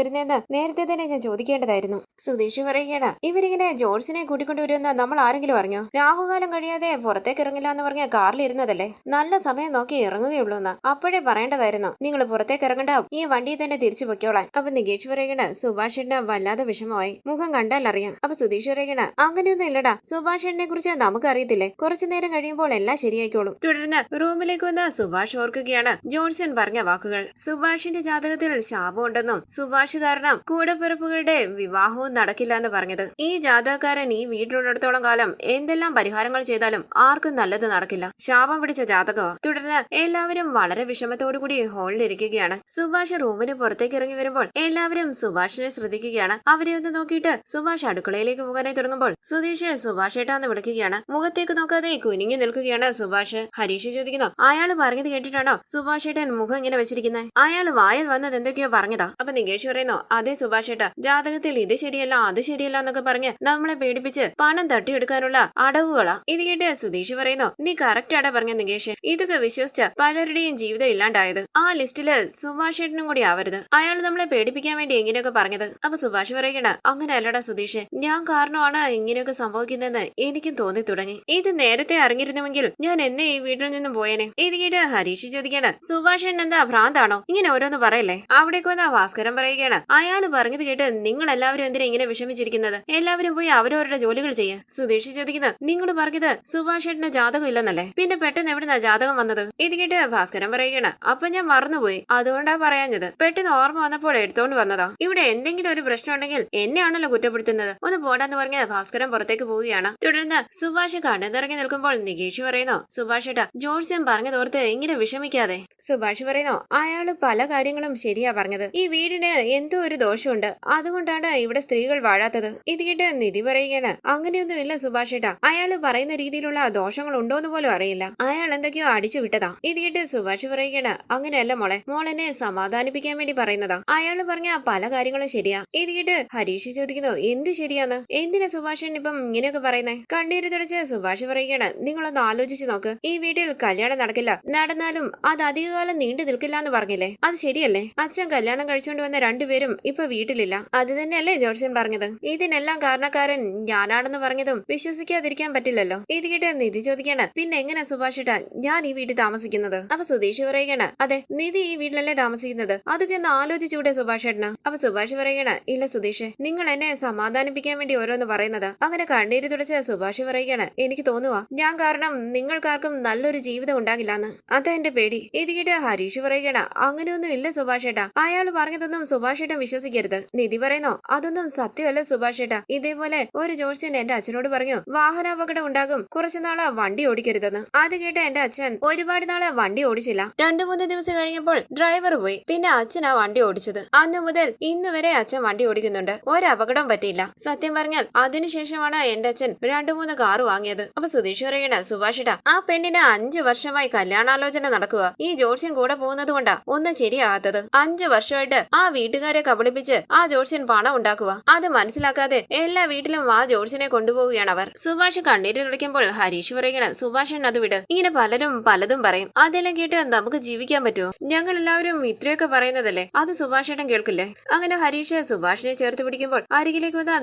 വരുന്നതെന്ന് നേരത്തെ തന്നെ ഞാൻ ചോദിക്കേണ്ടതായിരുന്നു. സുധീഷ് പറയുകയാണ് ഇവരിങ്ങനെ ജോർജിനെ കൂട്ടിക്കൊണ്ടുവരുമെന്ന് നമ്മൾ ആരെങ്കിലും അറിഞ്ഞോ? രാഹുകാലം കഴിയാതെ പുറത്തേക്ക് ഇറങ്ങില്ല എന്ന് പറഞ്ഞ കാറിൽ ഇരുന്നതല്ലേ? നല്ല സമയം നോക്കി ഇറങ്ങുകയുള്ളൂ എന്ന് അപ്പോഴേ പറയേണ്ടതായിരുന്നു. നിങ്ങൾ പുറത്തേക്ക് ഇറങ്ങണ്ട, ഈ വണ്ടിയിൽ തന്നെ തിരിച്ചു പൊയ്ക്കോളാൻ. അപ്പൊ നികേഷ് പറയണ സുഭാഷിന് വല്ലാതെ വിഷമമായി. മുഖം കണ്ടാൽ അറിയാം. അപ്പൊ സുധീഷ് പറയണ അങ്ങനെയൊന്നും ഇല്ലടാ, സുഭാഷിനെ കുറിച്ച് നമുക്ക് അറിയത്തില്ലേ, കുറച്ചു നേരം കഴിയുമ്പോൾ എല്ലാം ശരിയായിക്കോളും. തുടർന്ന് റൂമിലേക്ക് വന്ന സുഭാഷ് ഓർക്കുകയാണ് ജോൺസൺ പറഞ്ഞ വാക്കുകൾ. സുഭാഷിന്റെ ജാതകത്തിൽ ശാപമുണ്ടെന്നും സുഭാഷ് കാരണം കൂടപ്പിറപ്പുകളുടെ വിവാഹവും നടക്കില്ല എന്ന് പറഞ്ഞത്. ഈ ജാതകക്കാരൻ ഈ വീട്ടിലുള്ളിടത്തോളം കാലം എന്തെല്ലാം പരിഹാരങ്ങൾ ചെയ്താലും ആർക്കും നല്ലത് നടക്കില്ല. ശാപം പിടിച്ച ജാതകമാ. തുടർന്ന് എല്ലാവരും വളരെ വിഷമത്തോടു കൂടി ഹാളിൽ ഇരിക്കുകയാണ്. സുഭാഷ് റൂമിന് പുറത്തേക്ക് ഇറങ്ങി വരുമ്പോൾ എല്ലാവരും സുഭാഷിനെ ശ്രദ്ധിക്കുകയാണ്. അവരെ ഒന്ന് നോക്കിയിട്ട് സുഭാഷ് അടുക്കളയിലേക്ക് പോകാനായി തുടങ്ങുമ്പോൾ സുധീഷ് സുഭാഷ് ഏട്ടാന്ന് വിളിക്കുകയാണ്. മുഖത്തേക്ക് നോക്കാതെ കുനിഞ്ഞു നിൽക്കുകയാണ് സുഭാഷ്. ഹരീഷ് ചോദിക്കുന്നു അയാൾ പറഞ്ഞത് കേട്ടിട്ടാണോ സുഭാഷ് ഏട്ടൻ മുഖം ഇങ്ങനെ വെച്ചിരിക്കുന്നത്? അയാൾ വായിൽ വന്നത് എന്തൊക്കെയോ പറഞ്ഞതാ. അപ്പൊ നികേഷ് പറയുന്നു അതെ സുഭാഷ് ഏട്ടാ, ജാതകത്തിൽ ഇത് ശരിയല്ല അത് ശരിയല്ല എന്നൊക്കെ പറഞ്ഞ് നമ്മളെ പേടിപ്പിച്ച് പണം തട്ടിയെടുക്കാനുള്ള അടവുകളാ. ഇത് കേട്ട് സുധീഷ് പറയുന്നു നീ കറക്റ്റ് ആടാ പറഞ്ഞ നികേഷ്, ഇതൊക്കെ വിശ്വസിച്ച പലരുടെയും ജീവിതം ഇല്ലാണ്ടായത്. ആ ലിസ്റ്റില് സുഭാഷ് ഏട്ടനും കൂടി ആവരുത്. അയാൾ നമ്മളെ പേടിപ്പിക്കാൻ വേണ്ടി എങ്ങനെയൊക്കെ പറഞ്ഞത്. അപ്പൊ സുഭാഷ് പറയണ അങ്ങനെ അല്ലടാ സുധീഷ്, ഞാൻ കാരണമാണ് ഇങ്ങനെയൊക്കെ സംഭവിക്കുന്നതെന്ന് എനിക്കും തോന്നി തുടങ്ങി. ഇത് നേരത്തെ അറിഞ്ഞിരുന്നുവെങ്കിൽ ഞാൻ എന്നെ ഈ വീട്ടിൽ നിന്നും പോയേനെ. ഇത് കേട്ട് ഹരീഷ് ചോദിക്കാണ് സുഭാഷ് എന്താ ഭ്രാന്താണോ ഇങ്ങനെ ഓരോന്ന് പറയല്ലേ? അവിടേക്ക് വന്ന ഭാസ്കരൻ പറയുകയാണ് അയാള് പറഞ്ഞത് കേട്ട് നിങ്ങൾ എല്ലാവരും എന്തിനാ ഇങ്ങനെ വിഷമിച്ചിരിക്കുന്നത്? എല്ലാവരും പോയി അവരവരുടെ ജോലികൾ ചെയ്യ. സുധീഷ് ചോദിക്കുന്നത് നിങ്ങൾ പറഞ്ഞത് സുഭാഷ് ഏട്ടന് ജാതകം ഇല്ലെന്നല്ലേ, പിന്നെ പെട്ടെന്ന് എവിടുന്നാ ജാതകം വന്നത്? ഇത് കേട്ട് ഭാസ്കരൻ പറയുകയാണ് അപ്പൊ ഞാൻ മറന്നുപോയി, അതുകൊണ്ടാ പറയാഞ്ഞത്. പെട്ടെന്ന് ഓർമ്മ വന്നപ്പോൾ എടുത്തോണ്ട് വന്നതാ. ഇവിടെ എന്തെങ്കിലും ഒരു പ്രശ്നം ഉണ്ടെങ്കിൽ എന്നെയാണല്ലോ കുറ്റപ്പെടുത്തുന്നത്. ഒന്ന് പോടാന്ന് പറഞ്ഞ് ഭാസ്കരൻ പുറത്തേക്ക് പോവുകയാണ്. തുടർന്ന് സുഭാഷ് കണ്ണുനിറങ്ങി നിൽക്കുമ്പോൾ നികേഷ് പറയുന്നു സുഭാഷ് ഏട്ടാ ജോർജ്യൻ പറഞ്ഞതോർത്ത് ഇങ്ങനെ വിഷമിക്കാതെ. സുഭാഷ് പറയുന്നു അയാള് പല കാര്യങ്ങളും ശരിയാ പറഞ്ഞത്. ഈ വീടിന് എന്തോ ഒരു ദോഷമുണ്ട്, അതുകൊണ്ടാണ് ഇവിടെ സ്ത്രീകൾ വാഴാത്തത്. ഇത് കേട്ട് നിധി പറയുകയാണ് അങ്ങനെയൊന്നും ഇല്ല സുഭാഷ് ഏട്ടാ, അയാള് പറയുന്ന രീതിയിലുള്ള ദോഷങ്ങൾ ഉണ്ടോന്ന് പോലും അറിയില്ല, അയാൾ എന്തൊക്കെയോ അടിച്ചു വിട്ടതാ. ഇത് കേട്ട് സുഭാഷ് പറയുകയാണ് അങ്ങനെയല്ല മോളെ, മോളെന്നെ സമാധാനിപ്പിക്കാൻ വേണ്ടി പറയുന്നതാ. അയാള് പറഞ്ഞ പല കാര്യങ്ങളും ശരിയാ. ഇത് കേട്ട് ഹരീഷ് ചോദിക്കുന്നു എന്ത് ശരിയാന്ന്? എന്തിനാ സുഭാഷൻ ഇപ്പം ഇങ്ങനെയൊക്കെ പറയുന്നേ? കണ്ണീര് തുടച്ച് സുഭാഷ് പറയുകയാണ് നിങ്ങളൊന്ന് ആലോചിച്ച് നോക്ക്, ഈ വീട്ടിൽ കല്യാണം നടക്കില്ല, നടന്നാലും അത് അധികകാലം നീണ്ടു നിൽക്കില്ല എന്ന് പറഞ്ഞില്ലേ, അത് ശരിയല്ലേ? അച്ഛൻ കല്യാണം കഴിച്ചുകൊണ്ട് വന്ന രണ്ടുപേരും ഇപ്പൊ വീട്ടിലില്ല, അത് തന്നെയല്ലേ ജോർജ്യൻ പറഞ്ഞത്? ഇതിനെല്ലാം കാരണക്കാരൻ ഞാനാണെന്ന് പറഞ്ഞതും വിശ്വസിക്കാതിരിക്കാൻ പറ്റില്ലല്ലോ. ഇത് കേട്ട് നിധി ചോദിക്കാണ് പിന്നെ എങ്ങനെ സുഭാഷ് ഏട്ടാ ഞാൻ ഈ വീട്ടിൽ താമസിക്കുന്നത്? അപ്പൊ സുധീഷ് പറയുകയാണ് അതെ നിധി ഈ വീട്ടിലല്ലേ താമസിക്കുന്നത്, അതൊക്കെ ഒന്ന് ആലോചിച്ചൂടെ സുഭാഷ് ഏട്ടന്? അപ്പൊ സുഭാഷ് പറയുകയാണ് ഇല്ല സുധീഷ്, നിങ്ങൾ എന്നെ സമാധാനിപ്പിക്കാൻ വേണ്ടി ഓരോന്ന് പറയുന്നത്. അങ്ങനെ കണ്ണീര് തുടച്ച് സുഭാഷ് പറയുകയാണ് എനിക്ക് തോന്നുവാ ഞാൻ കാരണം നിങ്ങൾക്കാർക്കും നല്ലൊരു ജീവിതം ഉണ്ടാകില്ലാന്ന്, അതാ എന്റെ പേടി. ഇത് കേട്ട് ഹരീഷ് പറയുകയാണ് അങ്ങനെയൊന്നും ഇല്ല സുഭാഷ് ഏട്ടാ, അയാൾ പറഞ്ഞതൊന്നും സുഭാഷ് ഏട്ടൻ വിശ്വസിക്കരുത്. നിധി പറയുന്നു അതൊന്നും സത്യമല്ല സുഭാഷ് ഏട്ടാ, ഇതേപോലെ ഒരു ജോത്സ്യൻ എന്റെ അച്ഛനോട് പറഞ്ഞു വാഹനാപകടം ഉണ്ടാകും, കുറച്ചുനാള് വണ്ടി ഓടിക്കരുതെന്ന്. അത് കേട്ട് എന്റെ അച്ഛൻ ഒരുപാട് നാള് വണ്ടി ഓടിച്ചില്ല. 2-3 ദിവസം കഴിഞ്ഞപ്പോൾ ഡ്രൈവർ പോയി, പിന്നെ അച്ഛനാ വണ്ടി ഓടിച്ചത്. അന്നു മുതൽ ഇന്ന് വരെ അച്ഛൻ വണ്ടി ഓടിക്കുന്നുണ്ട്, ഒരപകടം പറ്റിയില്ല. സത്യം പറഞ്ഞാൽ അതിനുശേഷമാണ് എന്റെ അച്ഛൻ 2-3 കാറ് വാങ്ങിയത്. അപ്പൊ സുധീഷ് പറയണ സുഭാഷ് ഏട്ടാ ആ പെണ്ണിന് 5 വർഷമായി കല്യാണാലോചന നടക്കുക, ഈ ജോത്സ്യൻ കൂടെ പോകുന്നത് കൊണ്ടാ ഒന്നും ശരിയാകാത്തത്. 5 വർഷമായിട്ട് ആ വീട്ടുകാരെ കബളിപ്പിച്ച് ആ ജോത്സ്യൻ പണം ഉണ്ടാക്കുക, അത് മനസ്സിലാക്കാതെ എല്ലാ വീട്ടിലും ആ ജോത്സ്യനെ കൊണ്ടുപോവുകയാണ് അവർ. സുഭാഷ് കണ്ണീര് തുടയ്ക്കുമ്പോൾ ഹരീഷ് പറയണ സുഭാഷൻ അത് വിട്, ഇങ്ങനെ പലരും പലതും പറയും, അതെല്ലാം കേട്ട് നമുക്ക് ജീവിക്കാൻ പറ്റുമോ? ഞങ്ങൾ എല്ലാവരും ഇത്രയൊക്കെ പറയുന്നതല്ലേ, അത് സുഭാഷ് ഏട്ടൻ കേൾക്കില്ലേ? അങ്ങനെ ഹരീഷ് സുഭാഷിനെ ചേർത്ത് പിടിക്കുമ്പോൾ അരികിലേക്ക് വന്ന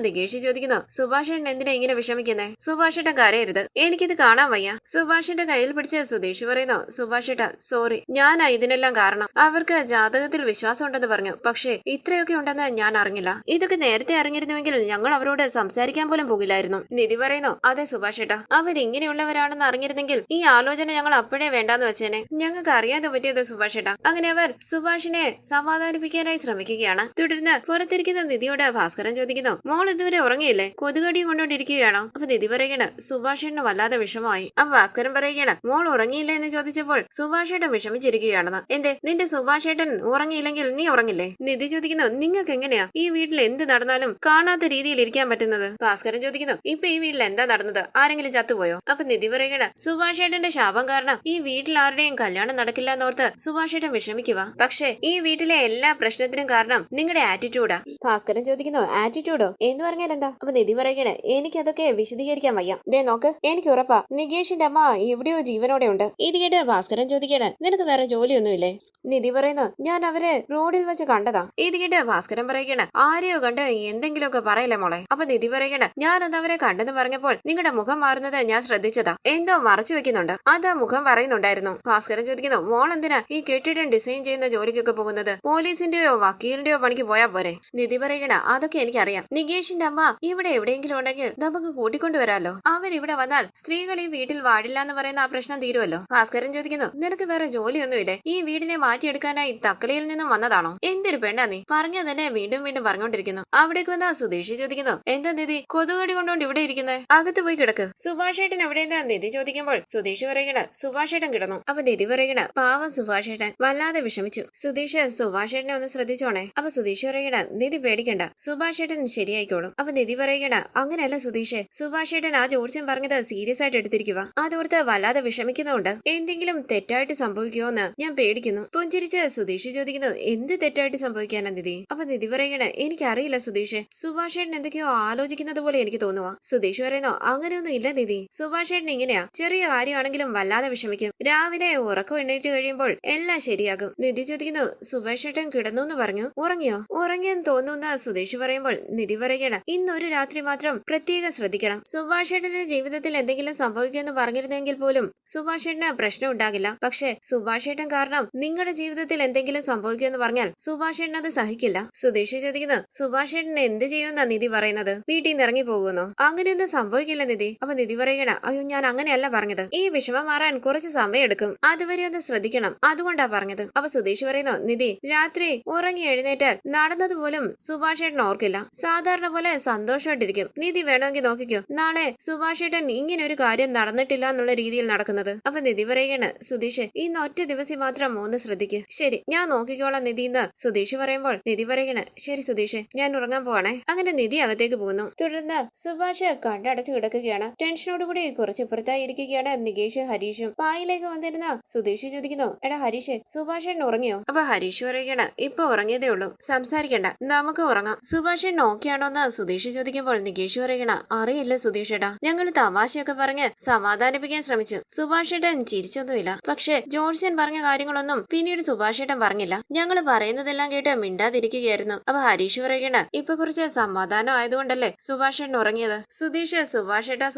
നികേഷ് ചോദിക്കുന്നു സുഭാഷൻ എന്തിനാ ഇങ്ങനെ വിഷമിക്കുന്നേ? സുഭാഷ് ഏട്ടൻ കരയരുത്, എനിക്കിത് കാണാൻ വയ്യ. സുഭാഷിന്റെ കയ്യിൽ പിടിച്ച് സുധീഷ് പറയുന്നു സുഭാഷ് ഏട്ടാ സോറി, ഞാനാ ഇതിനെല്ലാം കാരണം. അവർക്ക് ജാതകത്തിൽ വിശ്വാസം ഉണ്ടെന്ന് പറഞ്ഞു, പക്ഷേ ഇത്രയൊക്കെ ഉണ്ടെന്ന് ഞാൻ അറിഞ്ഞില്ല. ഇതൊക്കെ നേരത്തെ അറിഞ്ഞിരുന്നുവെങ്കിൽ ഞങ്ങൾ അവരോട് സംസാരിക്കാൻ പോലും പോകില്ലായിരുന്നു. നിധി പറയുന്നു അതെ സുഭാഷ് ഏട്ടാ, അവരിങ്ങനെയുള്ളവരാണെന്ന് അറിഞ്ഞിരുന്നെങ്കിൽ ഈ ആലോചന ഞങ്ങൾ അപ്പോഴേ വേണ്ടാന്ന് വെച്ചേനെ, ഞങ്ങൾക്ക് അറിയാതെ പറ്റിയത് സുഭാഷ് ഏട്ടാ. അങ്ങനെ അവർ സുഭാഷിനെ സമാധാനിപ്പിക്കാനായി ശ്രമിക്കുകയാണ്. തുടർന്ന് പുറത്തിരിക്കുന്ന നിധിയോട് ഭാസ്കരൻ ചോദിക്കുന്നു മോൾ ഇതുവരെ ഉറങ്ങിയില്ലേ, കൊതുകടിയും കൊണ്ടോണ്ടിരിക്കുകയാണോ? അപ്പൊ നിധി പറയുകയാണ് സുഭാഷേട്ടന് വല്ലാതെ വിഷമമായി. അപ്പൊ ഭാസ്കരൻ പറയുകയാണ് മോൾ ഉറങ്ങിയില്ല എന്ന് ചോദിച്ചപ്പോൾ സുഭാഷേട്ടൻ വിഷമിച്ചിരിക്കുകയാണെന്ന്. എന്തേ നിന്റെ സുഭാഷേട്ടൻ ഉറങ്ങിയില്ലെങ്കിൽ നീ ഉറങ്ങില്ലേ? നിധി ചോദിക്കുന്നു നിങ്ങൾ നിങ്ങൾക്ക് എങ്ങനെയാ ഈ വീട്ടിൽ എന്ത് നടന്നാലും കാണാത്ത രീതിയിൽ ഇരിക്കാൻ പറ്റുന്നത്? ഭാസ്കരൻ ചോദിക്കുന്നു. ഇപ്പൊ ഈ വീട്ടിൽ എന്താ നടന്നത്? ആരെങ്കിലും ചത്തുപോയോ? അപ്പൊ നിധി പറയുകയാണ്, സുഭാഷ് ഏട്ടന്റെ ശാപം കാരണം ഈ വീട്ടിൽ ആരുടെയും കല്യാണം നടക്കില്ല എന്നോർത്ത് സുഭാഷ് ഏട്ടൻ വിഷമിക്കുക. പക്ഷെ ഈ വീട്ടിലെ എല്ലാ പ്രശ്നത്തിനും കാരണം നിങ്ങളുടെ ആറ്റിറ്റ്യൂഡാ. ഭാസ്കരൻ ചോദിക്കുന്നു, ആറ്റിറ്റ്യൂഡോ എന്ന് പറഞ്ഞാൽ എന്താ? അപ്പൊ നിധി പറയുകയാണ്, എനിക്കതൊക്കെ വിശദീകരിക്കാൻ വയ്യ. ദേ നോക്ക്, എനിക്ക് ഉറപ്പാ നികേഷിന്റെ അമ്മ എവിടെയോ ജീവനോടെ ഉണ്ട്. ഇത് കേട്ട് ഭാസ്കരൻ ചോദിക്കാണ്, നിനക്ക് വേറെ ജോലിയൊന്നുമില്ലേ? നിധി പറയുന്നു, ഞാൻ അവരെ റോഡിൽ വെച്ച് കണ്ടതാ. ഇത് കേട്ട് ഭാസ്കരൻ പറയുകയാണ്, ആരെയോ കണ്ട് എന്തെങ്കിലുമൊക്കെ പറയില്ല മോളെ. അപ്പൊ നിധി പറയുകയാണ്, ഞാനത് അവരെ കണ്ടെന്ന് പറഞ്ഞപ്പോൾ നിങ്ങളുടെ മുഖം മാറുന്നത് ഞാൻ ശ്രദ്ധിച്ചതാ. എന്തോ മറച്ചു വെക്കുന്നുണ്ട്, അതാ മുഖം പറയുന്നുണ്ടായിരുന്നു. ഭാസ്കരൻ ചോദിക്കുന്നു, മോൾ എന്തിനാ ഈ കെട്ടിടം ഡിസൈൻ ചെയ്യുന്ന ജോലിക്കൊക്കെ പോകുന്നത്? പോലീസിന്റെയോ വക്കീലിന്റെയോ പണിക്ക് പോയാ പോരെ? നിധി പറയണ, അതൊക്കെ എനിക്കറിയാം. നികേഷിന്റെ അമ്മ ഇവിടെ എവിടെയെങ്കിലും ഉണ്ടെങ്കിൽ നമുക്ക് കൂട്ടിക്കൊണ്ടുവരാലോ. അവരിവിടെ വന്നാൽ സ്ത്രീകൾ ഈ വീട്ടിൽ വാടില്ല എന്ന് പറയുന്ന ആ പ്രശ്നം തീരുമല്ലോ. ഭാസ്കരൻ ചോദിക്കുന്നു, നിനക്ക് വേറെ ജോലിയൊന്നുമില്ലേ? ഈ വീടിനെ മാറ്റിയെടുക്കാനായി തക്കലയിൽ നിന്നും വന്നതാണോ? എന്തൊരു പെണ്ണാ നീ? പറഞ്ഞു തന്നെ വീണ്ടും വീണ്ടും പറഞ്ഞുകൊണ്ടിരിക്കുന്നു. അവിടേക്ക് വന്ന സുധീഷ് ചോദിക്കുന്നു, എന്താ നിധി കൊതുകടി കൊണ്ടോണ്ട് ഇവിടെ ഇരിക്കുന്നത്? അകത്ത് പോയി കിടക്ക്. സുഭാഷ് ഏട്ടൻ എവിടെ എന്താ നിധി ചോദിക്കുമ്പോൾ സുധീഷ് പറയണ, സുഭാഷ് ഏട്ടൻ കിടന്നു. അപ്പൊ നിധി പറയണ, പാവം സുഭാഷ് ഏട്ടൻ വല്ലാതെ വിഷമിച്ചു. സുധീഷ് സുഭാഷ് ഏട്ടനെ ഒന്ന് ശ്രദ്ധിച്ചോണേ. അപ്പൊ സുധീഷ് പറയണ, നിധി പേടിക്കണ്ട, സുഭാഷ് ഏട്ടൻ ശരിയായിക്കോളും. അപ്പൊ നിധി പറയണ, അങ്ങനെയല്ല സുധീഷ്, സുഭാഷ് ഏട്ടൻ ആ ജോത്സ്യം പറഞ്ഞത് സീരിയസ് ആയിട്ട് എടുത്തിരിക്കുക. അതോർത്ത് വല്ലാതെ വിഷമിക്കുന്നുണ്ട്. എന്തെങ്കിലും തെറ്റായിട്ട് സംഭവിക്കുമോ എന്ന് ഞാൻ പേടിക്കുന്നു. പുഞ്ചിരിച്ച് സുധീഷ് ചോദിക്കുന്നു, എന്ത് തെറ്റായിട്ട് സംഭവിക്കാനാ നിധി? അപ്പൊ നിധി പറയണ, എനിക്കറിയില്ല സുധീഷ്, സുഭാഷ് ഏട്ടൻ എന്തൊക്കെയോ ആലോചിക്കുന്നത് പോലെ എനിക്ക് തോന്നുക. സുധീഷ് പറയുന്നു, അങ്ങനെയൊന്നും ഇല്ല നിധി, സുഭാഷ് ഏട്ടൻ ഇങ്ങനെയാ, ചെറിയ കാര്യമാണെങ്കിലും വല്ലാതെ വിഷമിക്കും. രാവിലെ ഉറക്കം എണ്ണീറ്റ് കഴിയുമ്പോൾ എല്ലാം ശരിയാകും. നിധി ചോദിക്കുന്നു, സുഭാഷ് ഏട്ടൻ കിടന്നു എന്ന് പറഞ്ഞു, ഉറങ്ങിയോ? ഉറങ്ങിയെന്ന് തോന്നുന്ന സുധീഷ് പറയുമ്പോൾ നിധി പറയുകയാണ്, ഇന്നൊരു രാത്രി മാത്രം പ്രത്യേകം ശ്രദ്ധിക്കണം. സുഭാഷ് ഏട്ടന്റെ ജീവിതത്തിൽ എന്തെങ്കിലും സംഭവിക്കുമെന്ന് പറഞ്ഞിരുന്നെങ്കിൽ പോലും സുഭാഷ് ഏട്ടന് പ്രശ്നം ഉണ്ടാകില്ല. പക്ഷെ സുഭാഷ് ഏട്ടൻ കാരണം നിങ്ങളുടെ ജീവിതത്തിൽ എന്തെങ്കിലും സംഭവിക്കുമെന്ന് പറഞ്ഞാൽ സുഭാഷ് ഏട്ടൻ അത് സഹിക്കില്ല. സുധീഷ് ചോദിക്കുന്നു, സുഭാഷ് ഏട്ടൻ എന്ത് ചെയ്യുമെന്നാ നിധി പറയുന്നത്? വീട്ടിൽ നിന്ന് ഇറങ്ങി പോകുന്നോ? അങ്ങനെയൊന്നും സംഭവിക്കില്ല നിധി. അപ്പൊ നിധി പറയണ, അയ്യോ ഞാൻ അങ്ങനെയല്ല പറഞ്ഞത്, ഈ വിഷമം മാറാൻ കുറച്ച് സമയം എടുക്കും, അതുവരെ ഒന്ന് ശ്രദ്ധിക്കണം, അതുകൊണ്ടാ പറഞ്ഞത്. അപ്പൊ സുധീഷ് പറയുന്നു, നിധി രാത്രി ഉറങ്ങി എഴുന്നേറ്റാൽ നടന്നതുപോലും സുഭാഷ് ഏട്ടൻ ഓർക്കില്ല, സാധാരണ പോലെ സന്തോഷമായിട്ടിരിക്കും. നിധി വേണമെങ്കിൽ നോക്കിക്കോ, നാളെ സുഭാഷ് ഏട്ടൻ ഇങ്ങനെ ഒരു കാര്യം നടന്നിട്ടില്ല എന്നുള്ള രീതിയിൽ നടക്കുന്നത്. അപ്പൊ നിധി പറയുകയാണ്, സുധീഷ് ഇന്ന് ഒറ്റ ദിവസം മാത്രം ഒന്ന് ശ്രദ്ധിക്ക്. ശരി ഞാൻ നോക്കിക്കോളാം നിധി എന്ന് സുധീഷ് പറയുമ്പോൾ നിധി പറയണ, ശരി സുധീഷ് ഞാൻ ഉറങ്ങാൻ പോവാണേ. അങ്ങനെ നിധി അകത്തേക്ക് പോകുന്നു. തുടർന്ന് സുഭാഷ് കണ്ടടച്ചു കിടക്കുകയാണ്. ടെൻഷനോടുകൂടി കുറച്ച് ഇപ്പുറത്തായി ഇരിക്കുകയാണ് നികേഷ് ഹരീഷും. പായിലേക്ക് വന്നിരുന്ന സുധീഷ് ചോദിക്കുന്നു, എടാ ഹരീഷ്, സുഭാഷ് ഉറങ്ങിയോ? അപ്പൊ ഹരീഷ് പറയുകയാണ്, ഇപ്പൊ ഉറങ്ങിയതേ ഉള്ളൂ, സംസാരിക്കണ്ട, നമുക്ക് ഉറങ്ങാം. സുഭാഷ് ഓക്കെയാണോ എന്ന് സുധീഷ് ചോദിക്കുമ്പോൾ നികേഷ് പറയണ, അറിയില്ല സുധീഷ് ഏട്ടാ, ഞങ്ങൾ തമാശയൊക്കെ പറഞ്ഞ് സമാധാനിപ്പിക്കാൻ ശ്രമിച്ചു. സുഭാഷ് ഏട്ടൻ ചിരിച്ചൊന്നുമില്ല. പക്ഷെ ജോർജൻ പറഞ്ഞ കാര്യങ്ങളൊന്നും പിന്നീട് സുഭാഷ് ഏട്ടൻ പറഞ്ഞില്ല. ഞങ്ങൾ പറയുന്നതെല്ലാം കേട്ട് മിണ്ടാതിരിക്കുകയായിരുന്നു. അപ്പൊ ഹരീഷ് പറയണ, ഇപ്പൊ കുറച്ച് സമാധാനം ആയതുകൊണ്ടല്ലേ സുഭാഷ് ഏട്ടൻ ഉറങ്ങിയത്? സുധീഷ് സുഭാഷ് ഏട്ടാ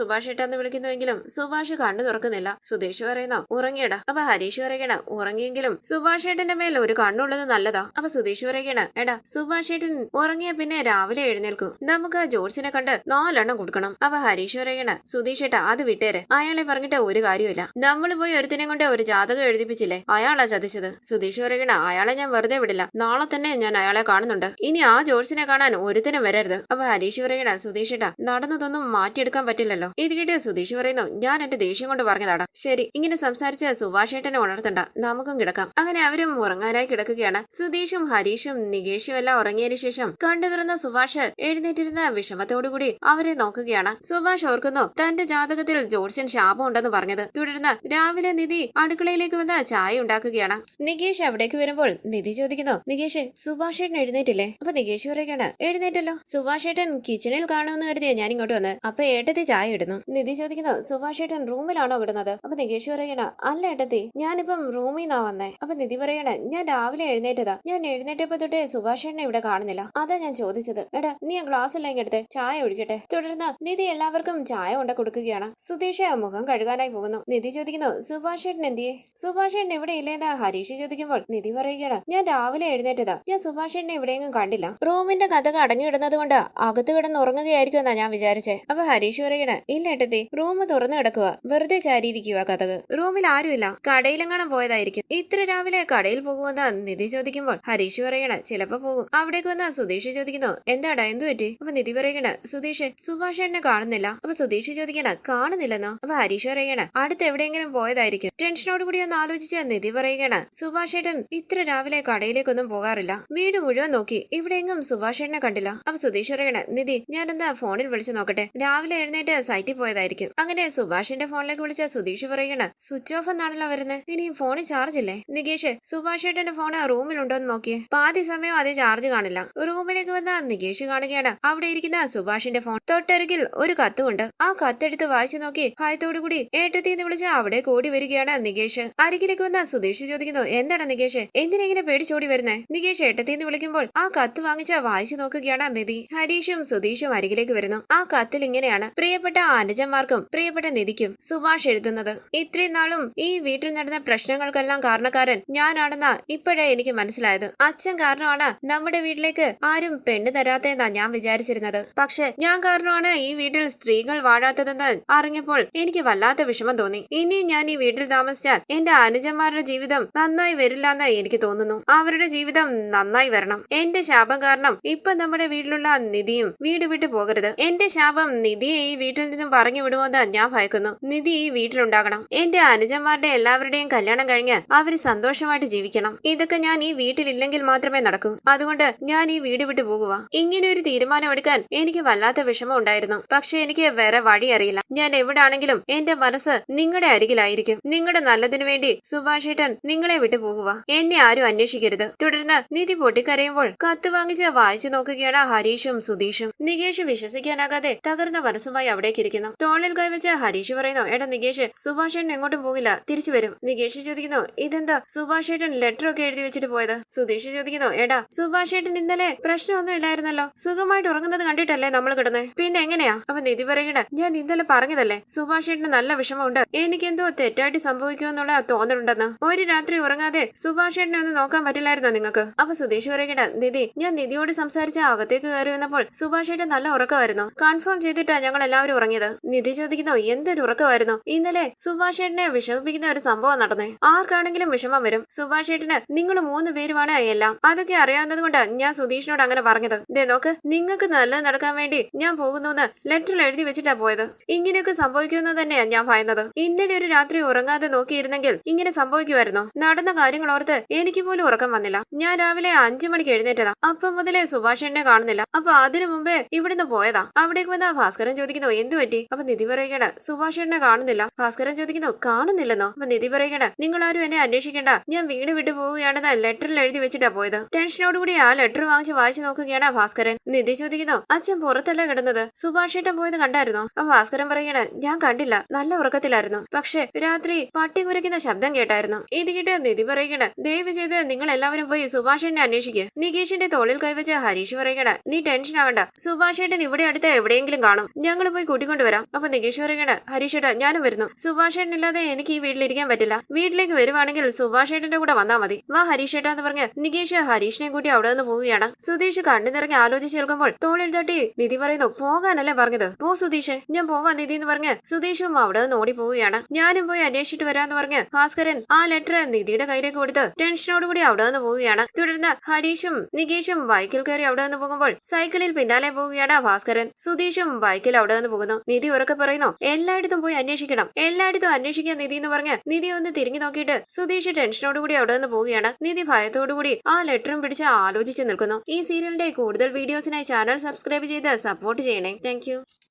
എന്ന് വിളിക്കുന്നുവെങ്കിലും സുഭാഷ് കണ്ണു തുറക്കുന്നില്ല. സുധീഷ് പറയുന്നു, ഉറങ്ങിയടാ. അപ്പൊ ഹരീഷ് പറയണ, ഉറങ്ങിയെങ്കിലും സുഭാഷ് ഏട്ടന്റെ മേൽ ഒരു കണ്ണുള്ളത് നല്ലതാ. അപ്പൊ സുധീഷ് പറയണ, എടാ സുഭാഷ് ഏട്ടൻ ഉറങ്ങിയ പിന്നെ രാവിലെ എഴുന്നേൽക്കും, നമുക്ക് ജോർജിനെ കണ്ട് 4 എണ്ണം കൊടുക്കണം. അപ്പൊ ഹരീഷ് പറയണ, സുധീഷ് ഏട്ടാ അത് വിട്ടേരെ, അയാളെ പറഞ്ഞിട്ട് ഒരു കാര്യമില്ല, നമ്മൾ പോയി ഒരുത്തിനെ കൊണ്ട് ഒരു ജാതകം എഴുതിപ്പിച്ചില്ലേ, അയാളാ ചതിച്ചത്. സുധീഷ് പറയണ, അയാളെ ഞാൻ വെറുതെ വിടില്ല, നാളെ തന്നെ ഞാൻ അയാളെ കാണുന്നുണ്ട്, ഇനി ആ ജോർജിനെ കാണാൻ ഒരുത്തിനും വരരുത്. അപ്പൊ ഹരീഷ് പറയണ, സുധീഷ് ഏട്ടാ നടന്നതൊന്നും മാറ്റിയെടുക്കാൻ പറ്റില്ലല്ലോ. ഇത് കേട്ട് സുധീഷ് പറയുന്നു, ഞാൻ എന്റെ ദേഷ്യം കൊണ്ട് പറഞ്ഞതാടാ. ശരി ഇങ്ങനെ സംസാരിച്ച് സുഭാഷ് ഏട്ടനെ ഉണർത്തണ്ട, നമുക്കും കിടക്കാം. അങ്ങനെ അവരും ഉറങ്ങാനായി കിടക്കുകയാണ്. സുധീഷും ഹരീഷും നികേഷും എല്ലാം ഉറങ്ങിയതിനു ശേഷം കണ്ടു തുറന്ന സുഭാഷ് എഴുന്നേറ്റിരുന്ന വിഷമത്തോടുകൂടി അവരെ നോക്കുകയാണ്. സുഭാഷ് ഓർക്കുന്നു, തന്റെ ജാതകത്തിൽ ജോർജൻ ശാപം ഉണ്ടെന്ന് പറഞ്ഞത്. തുടർന്ന് രാവിലെ നിധി അടുക്കളയിലേക്ക് വന്ന് ചായ ഉണ്ടാക്കുകയാണ്. നികേഷ് അവിടേക്ക് വരുമ്പോൾ നിധി ചോദിക്കുന്നു, നികേഷ് സുഭാഷ് ഏട്ടൻ എഴുന്നേറ്റില്ലേ? അപ്പൊ നികേഷ് പറയുകയാണ്, എഴുന്നേറ്റല്ലോ, സുഭാഷ് ഏട്ടൻ കിച്ചണിൽ കാണുമെന്ന് കരുതിയ ഞാൻ ഇങ്ങോട്ട് വന്ന്, അപ്പൊ ഏട്ടത്തി ചായ ഇടുന്നു. നിധി ചോദിക്കുന്നു, സുഭാഷ് ഏട്ടൻ റൂമിലാണോ ഇടുന്നത്? അപ്പൊ നികേഷ് പറയണ, അല്ല ഏട്ടത്തി, ഞാനിപ്പം റൂമിൽ നിന്നാ വന്നേ. അപ്പൊ നിധി പറയണ, ഞാൻ രാവിലെ എഴുന്നേറ്റതാ, ഞാൻ എഴുന്നേറ്റപ്പോ തൊട്ടേ സുഭാഷ് ഏട്ടനെ ഇവിടെ കാണുന്നില്ല, അതാ ഞാൻ ചോദിച്ചത്. എടാ നീ ആ ഗ്ലാസ് എല്ലാം എടുത്ത് ചായ ഒഴിക്കട്ടെ. തുടർന്ന് നിധി എല്ലാവർക്കും ചായ കൊണ്ട് കൊടുക്കുകയാണ്. സുധീഷ് മുഖം കഴുകാനായി പോകുന്നു. നിധി ചോദിക്കുന്നു, സുഭാഷ് ഏട്ടൻ എന്തിയെ? സുഭാഷ് ഏട്ടൻ ഇവിടെ ഇല്ലേന്ന് ഹരീഷ് ചോദിക്കുമ്പോൾ നിധി പറയുകയാണ്, ഞാൻ രാവിലെ എഴുന്നേറ്റതാ, ഞാൻ സുഭാഷ് ഏട്ടനെ എവിടെയെങ്കിലും കണ്ടില്ല, റൂമിന്റെ കഥകൾ അടഞ്ഞിടുന്നത് കൊണ്ട് അകത്ത് കിടന്ന് ഉറങ്ങുകയായിരിക്കും എന്നാ ഞാൻ വിചാരിച്ചേ. അപ്പൊ ഹരീഷ് പറയണ, ഇല്ല ഏട്ടത്തി, റൂം തുറന്നു കിടക്കുക, വെറുതെ ചാരിയിരിക്കുക കഥക്, റൂമിൽ ആരുമില്ല, കടയിലെങ്ങാനും പോയതായിരിക്കും. ഇത്ര രാവിലെ കടയിൽ പോകുമെന്ന് നിധി ചോദിക്കുമ്പോൾ ഹരീഷ് പറയണ, ചിലപ്പോ പോകും. അവിടേക്ക് വന്ന സുധീഷ് ചോദിക്കുന്നു, എന്താടാ എന്തു പറ്റി? അപ്പൊ നിധി പറയണ, സുധീഷ് സുഭാഷ് ഏട്ടനെ കാണുന്നില്ല. അപ്പൊ സുധീഷ് ചോദിക്കണ, കാണുന്നില്ലെന്നോ? അപ്പൊ ഹരീഷ് പറയണ, അടുത്ത് എവിടെയെങ്കിലും പോയതായിരിക്കും. ടെൻഷനോട് കൂടി ഒന്ന് ആലോചിച്ച നിധി പറയുകയാണ്, സുഭാഷ് ഏട്ടൻ ഇത്ര രാവിലെ കടയിലേക്കൊന്നും പോകാറില്ല, വീട് മുഴുവൻ സ്ഥലം നോക്കി ഇവിടെയെങ്ങും സുഭാഷേട്ടനെ കണ്ടില്ല. അപ്പൊ സുധീഷ് പറയണ നിധി ഞാനെന്താ ഫോണിൽ വിളിച്ചു നോക്കട്ടെ, രാവിലെ എഴുന്നേറ്റ് സൈറ്റിൽ പോയതായിരിക്കും. അങ്ങനെ സുഭാഷിന്റെ ഫോണിലേക്ക് വിളിച്ച സുധീഷ് പറയണ സ്വിച്ച് ഓഫ് എന്നാണല്ലോ വരുന്നത്, ഇനി ഫോണിൽ ചാർജ് ഇല്ലേ? നികേഷ് സുഭാഷേട്ടന്റെ ഫോണ് റൂമിലുണ്ടോന്ന് നോക്കിയേ, പാതി സമയം അതേ ചാർജ് കാണില്ല. റൂമിലേക്ക് വന്ന നികേഷ് കാണുകയാണ് അവിടെ ഇരിക്കുന്ന സുഭാഷിന്റെ ഫോൺ. തൊട്ടരികിൽ ഒരു കത്തുണ്ട്. ആ കത്തെടുത്ത് വായിച്ചു നോക്കി ഭയത്തോടു കൂടി ഏട്ടത്തിന്ന് വിളിച്ച് അവിടെ കൂടി വരികയാണ് നികേഷ്. അരികിലേക്ക് വന്ന സുധീഷ് ചോദിക്കുന്നു എന്താണ് നികേഷ്, എന്തിനെങ്ങനെ പേടിച്ചോടി വരുന്നേ? നികേഷ് ഏട്ടത്തിന്ന് വിളിക്കുമ്പോൾ ആ കത്ത് വാങ്ങിച്ച വായിച്ചു നോക്കുകയാണ് നിധി. ഹരീഷും സുധീഷും അരികിലേക്ക് വരുന്നു. ആ കത്തിൽ ഇങ്ങനെയാണ്: പ്രിയപ്പെട്ട അനുജന്മാർക്കും പ്രിയപ്പെട്ട നിധിക്കും സുഭാഷ് എഴുതുന്നത്. ഇത്രയും നാളും ഈ വീട്ടിൽ നടന്ന പ്രശ്നങ്ങൾക്കെല്ലാം കാരണക്കാരൻ ഞാനാണെന്നാ ഇപ്പോഴേ എനിക്ക് മനസ്സിലായത്. അച്ഛൻ കാരണമാണ് നമ്മുടെ വീട്ടിലേക്ക് ആരും പെണ്ണ് തരാത്തെന്നാ ഞാൻ വിചാരിച്ചിരുന്നത്. പക്ഷെ ഞാൻ കാരണമാണ് ഈ വീട്ടിൽ സ്ത്രീകൾ വാഴാത്തതെന്ന് അറിഞ്ഞപ്പോൾ എനിക്ക് വല്ലാത്ത വിഷമം തോന്നി. ഇനി ഞാൻ ഈ വീട്ടിൽ താമസിച്ചാൽ എന്റെ അനുജന്മാരുടെ ജീവിതം നന്നായി വരില്ലെന്ന് എനിക്ക് തോന്നുന്നു. അവരുടെ ജീവിതം നന്നായി വരണം. എന്റെ ശാപം കാരണം ഇപ്പൊ നമ്മുടെ വീട്ടിലുള്ള നിധിയും വീട് വിട്ടു പോകരുത്. എന്റെ ശാപം നിധിയെ ഈ വീട്ടിൽ നിന്നും പറഞ്ഞു വിടുമെന്ന് ഞാൻ ഭയക്കുന്നു. നിധി ഈ വീട്ടിലുണ്ടാകണം. എന്റെ അനുജന്മാരുടെ എല്ലാവരുടെയും കല്യാണം കഴിഞ്ഞ് അവര് സന്തോഷമായിട്ട് ജീവിക്കണം. ഇതൊക്കെ ഞാൻ ഈ വീട്ടിലില്ലെങ്കിൽ മാത്രമേ നടക്കൂ. അതുകൊണ്ട് ഞാൻ ഈ വീട് വിട്ടു പോകുക. ഇങ്ങനെ ഒരു തീരുമാനമെടുക്കാൻ എനിക്ക് വല്ലാത്ത വിഷമം ഉണ്ടായിരുന്നു. പക്ഷെ എനിക്ക് വേറെ വഴി അറിയില്ല. ഞാൻ എവിടാണെങ്കിലും എന്റെ മനസ്സ് നിങ്ങളുടെ അരികിലായിരിക്കും. നിങ്ങളുടെ നല്ലതിനു വേണ്ടി സുഭാഷേട്ടൻ നിങ്ങളെ വിട്ടു പോകുക. എന്നെ ആരും അന്വേഷിക്കരുത്. തുടർന്ന് നിധി പൊട്ടിക്കരയുമ്പോൾ കത്ത് വാങ്ങിച്ച് വായിച്ചു നോക്കുകയാണ് ഹരീഷും സുധീഷും. നികേഷ് വിശ്വസിക്കാനാകാതെ തകർന്ന മനസ്സുമായി അവിടേക്ക് ഇരിക്കുന്നു. തോളിൽ കൈവച്ച് ഹരീഷ് പറയുന്നു എടാ നികേഷ്, സുഭാഷേട്ടൻ എങ്ങോട്ടും പോകില്ല, തിരിച്ചു വരും. നികേഷ് ചോദിക്കുന്നു ഇതെന്താ സുഭാഷേട്ടൻ ലെറ്റർ ഒക്കെ എഴുതി വെച്ചിട്ട് പോയത്? സുധീഷ് ചോദിക്കുന്നു എടാ സുഭാഷേട്ടൻ ഇന്നലെ പ്രശ്നമൊന്നും ഇല്ലായിരുന്നല്ലോ, സുഖമായിട്ട് ഉറങ്ങുന്നത് കണ്ടിട്ടല്ലേ നമ്മൾ കിടന്നേ, പിന്നെ എങ്ങനെയാ? അപ്പൊ നിധി പറയണ ഞാൻ ഇന്നലെ പറഞ്ഞതല്ലേ സുഭാഷേട്ടന് നല്ല വിഷമമുണ്ട്, എനിക്കെന്തോ തെറ്റായിട്ട് സംഭവിക്കുമെന്നുള്ള തോന്നലുണ്ടെന്ന്. ഒരു രാത്രി ഉറങ്ങാതെ സുഭാഷേട്ടനെ ഒന്ന് നോക്കാൻ പറ്റില്ലായിരുന്നോ നിങ്ങൾക്ക്? അപ്പൊ സുധീഷ് പറയണ നിധി ഞാൻ നിധിയോട് സംസാരിച്ച അകത്തേക്ക് കയറി വന്നപ്പോൾ സുഭാഷേട്ടൻ നല്ല ഉറക്കമായിരുന്നു, കൺഫേം ചെയ്തിട്ടാ ഞങ്ങൾ എല്ലാവരും ഉറങ്ങിയത്. നിധി ചോദിക്കുന്നു എന്തൊരു ഉറക്കമായിരുന്നു? ഇന്നലെ സുഭാഷേട്ടനെ വിഷമിപ്പിക്കുന്ന ഒരു സംഭവം നടന്നേ. ആർക്കാണെങ്കിലും വിഷമം വരും. സുഭാഷേട്ടന് നിങ്ങൾ 3 പേരുമാണ് എല്ലാം. അതൊക്കെ അറിയാവുന്നത് കൊണ്ട് ഞാൻ സുധീഷിനോട് അങ്ങനെ പറഞ്ഞത്. ദേ നോക്ക്, നിങ്ങൾക്ക് നല്ലത് നടക്കാൻ വേണ്ടി ഞാൻ പോകുന്നുവെന്ന് ലെറ്ററിൽ എഴുതി വെച്ചിട്ടാ പോയത്. ഇങ്ങനെയൊക്കെ സംഭവിക്കുമെന്ന് തന്നെയാ ഞാൻ ഭയന്നത്. ഇന്നലെ ഒരു രാത്രി ഉറങ്ങാതെ നോക്കിയിരുന്നെങ്കിൽ ഇങ്ങനെ സംഭവിക്കുമായിരുന്നോ? നടന്ന കാര്യങ്ങൾ ഓർത്ത് എനിക്ക് പോലും ഉറക്കം വന്നില്ല. ഞാൻ രാവിലെ 5 മണിക്ക് എഴുന്നേറ്റതാ. അപ്പം മുതലേ സുഭാഷേട്ടനെ കാണുന്നില്ല. അപ്പൊ അതിനു മുമ്പേ ഇവിടുന്ന് പോയതാ. അവിടേക്ക് വന്ന ഭാസ്കരൻ ചോദിക്കുന്നു എന്തു പറ്റി? അപ്പൊ നിധി പറയുകയാണ് സുഭാഷേട്ടനെ കാണുന്നില്ല. ഭാസ്കരൻ ചോദിക്കുന്നു കാണുന്നില്ലെന്നോ? അപ്പൊ നിധി പറയുകയാണ് നിങ്ങൾ ആരും എന്നെ അന്വേഷിക്കേണ്ട, ഞാൻ വീട് വിട്ടു പോവുകയാണെന്ന് ലെറ്ററിൽ എഴുതി വെച്ചിട്ടാ പോയത്. ടെൻഷനോടുകൂടി ആ ലെറ്റർ വാങ്ങിച്ച് വായിച്ചു നോക്കുകയാണ് ഭാസ്കരൻ. നിധി ചോദിക്കുന്നു അച്ഛൻ പുറത്തല്ല കിടന്നത്, സുഭാഷേട്ടൻ പോയത് കണ്ടായിരുന്നോ? അപ്പൊ ഭാസ്കരൻ പറയണ ഞാൻ കണ്ടില്ല, നല്ല ഉറക്കത്തിലായിരുന്നു. പക്ഷെ രാത്രി പട്ടി കുരയ്ക്കുന്ന ശബ്ദം കേട്ടായിരുന്നു. ഇത് കേട്ട് നിധി പറയണ ദയവ് ചെയ്ത് നിങ്ങൾ എല്ലാവരും പോയി സുഭാഷേട്ടനെ അന്വേഷിക്കുക. നികേഷിന്റെ തോളിൽ കൈവച്ച് ഹരീഷ് പറയണ നീ ടെൻഷൻ ആകണ്ട, സുഭാഷേട്ടൻ ഇവിടെ അടുത്ത് എവിടെയെങ്കിലും കാണും, ഞങ്ങൾ പോയി കൂട്ടിക്കൊണ്ടുവരാം. അപ്പൊ നികേഷ് പറയണ ഹരീഷേട്ടാ ഞാനും വരുന്നു, സുഭാഷേട്ടൻ ഇല്ലാതെ എനിക്ക് ഈ വീട്ടിലിരിക്കാൻ പറ്റില്ല, വീട്ടിലേക്ക് വരുവാണെങ്കിൽ സുഭാഷേട്ടന്റെ കൂടെ വന്നാ മതി, വാ ഹരീഷേട്ടാ എന്ന് പറഞ്ഞ് നികേഷ് ഹരീഷിനെ കൂട്ടി അവിടെ നിന്ന് പോവുകയാണ്. സുധീഷ് കണ്ണു നിറഞ്ഞ് ആലോചിച്ച് കേൾക്കുമ്പോൾ തോളിൽ തട്ടി നിധി പറയുന്നു പോകാനല്ലേ പറഞ്ഞത്, പോ സുധീഷ്, ഞാൻ പോവാ നിധി എന്ന് പറഞ്ഞ് സുധീഷും അവിടെ നിന്ന് ഓടി പോവുകയാണ്. ഞാനും പോയി അന്വേഷിച്ചിട്ട് വരാന്ന് പറഞ്ഞ് ഭാസ്കരൻ ആ ലെറ്റർ നിധിയുടെ കയ്യിലേക്ക് കൊടുത്ത് ടെൻഷനോടുകൂടി അവിടെ നിന്ന് പോവുകയാണ്. തുടർന്ന് ഹരീഷും നികേഷും ബൈക്കിൽ കയറി അവിടെ നിന്ന് പോകുമ്പോൾ സൈക്കിളിൽ പിന്നാലെ പോവുകയാണ് ഭാസ്കരൻ. സുധീഷും ബൈക്കിൽ അവിടെ നിന്ന് പോകുന്നു. നിധി ഉറക്കെ പറയുന്നു എല്ലായിടത്തും പോയി അന്വേഷിക്കണം, എല്ലായിടത്തും അന്വേഷിക്കാൻ നിധി എന്ന് പറഞ്ഞ് നിധി ഒന്ന് തിരിഞ്ഞു നോക്കിയിട്ട് സുധീഷ് ടെൻഷനോടുകൂടി അവിടെ നിന്ന് പോവുകയാണ്. നിധി ഭയത്തോടുകൂടി ആ ലെറ്ററും പിടിച്ച് ആലോചിച്ച് നിൽക്കുന്നു. ഈ സീരിയലിന്റെ കൂടുതൽ വീഡിയോസിനായി ചാനൽ സബ്സ്ക്രൈബ് ചെയ്ത് സപ്പോർട്ട് ചെയ്യണേ. താങ്ക്